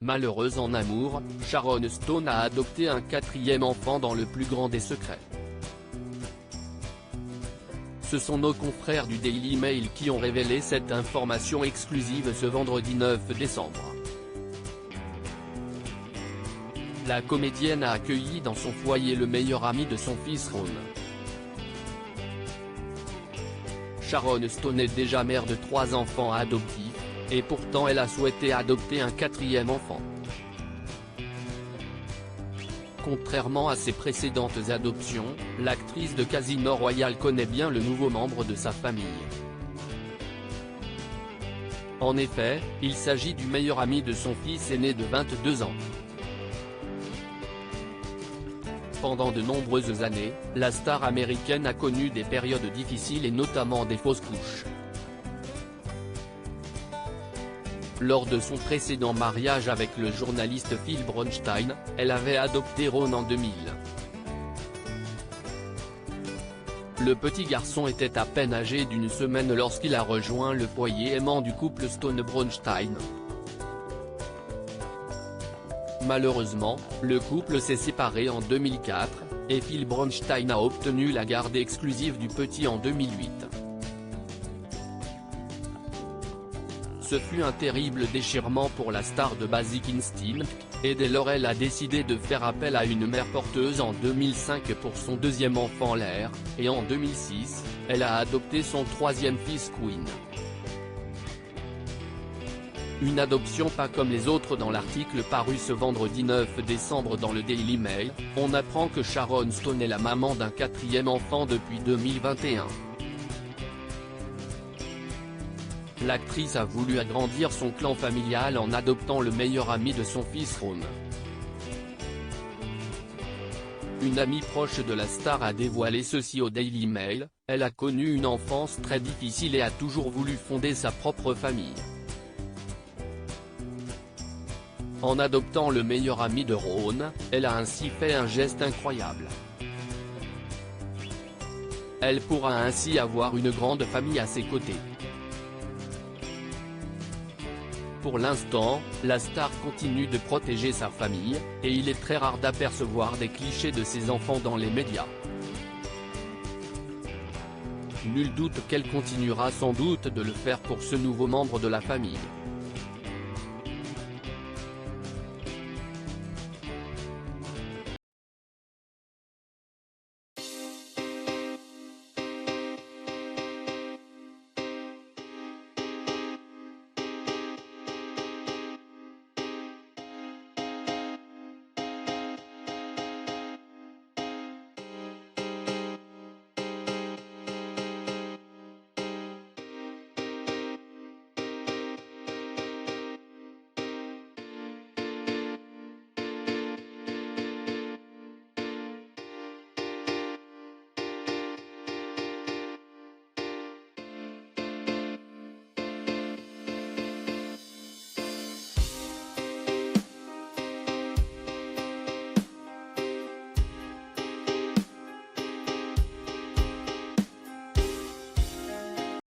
Malheureuse en amour, Sharon Stone a adopté un quatrième enfant dans le plus grand des secrets. Ce sont nos confrères du Daily Mail qui ont révélé cette information exclusive ce vendredi 9 décembre. La comédienne a accueilli dans son foyer le meilleur ami de son fils Ron. Sharon Stone est déjà mère de 3 enfants adoptifs, et pourtant elle a souhaité adopter un quatrième enfant. Contrairement à ses précédentes adoptions, l'actrice de Casino Royale connaît bien le nouveau membre de sa famille. En effet, il s'agit du meilleur ami de son fils aîné de 22 ans. Pendant de nombreuses années, la star américaine a connu des périodes difficiles et notamment des fausses couches. Lors de son précédent mariage avec le journaliste Phil Bronstein, elle avait adopté Ron en 2000. Le petit garçon était à peine âgé d'1 semaine lorsqu'il a rejoint le foyer aimant du couple Stone-Bronstein. Malheureusement, le couple s'est séparé en 2004, et Phil Bronstein a obtenu la garde exclusive du petit en 2008. Ce fut un terrible déchirement pour la star de Basic Instinct, et dès lors elle a décidé de faire appel à une mère porteuse en 2005 pour son deuxième enfant Lair, et en 2006, elle a adopté son troisième fils Quinn. Une adoption pas comme les autres. Dans l'article paru ce vendredi 9 décembre dans le Daily Mail, on apprend que Sharon Stone est la maman d'un quatrième enfant depuis 2021. L'actrice a voulu agrandir son clan familial en adoptant le meilleur ami de son fils Ron. Une amie proche de la star a dévoilé ceci au Daily Mail: elle a connu une enfance très difficile et a toujours voulu fonder sa propre famille. En adoptant le meilleur ami de Ron, elle a ainsi fait un geste incroyable. Elle pourra ainsi avoir une grande famille à ses côtés. Pour l'instant, la star continue de protéger sa famille, et il est très rare d'apercevoir des clichés de ses enfants dans les médias. Nul doute qu'elle continuera sans doute de le faire pour ce nouveau membre de la famille.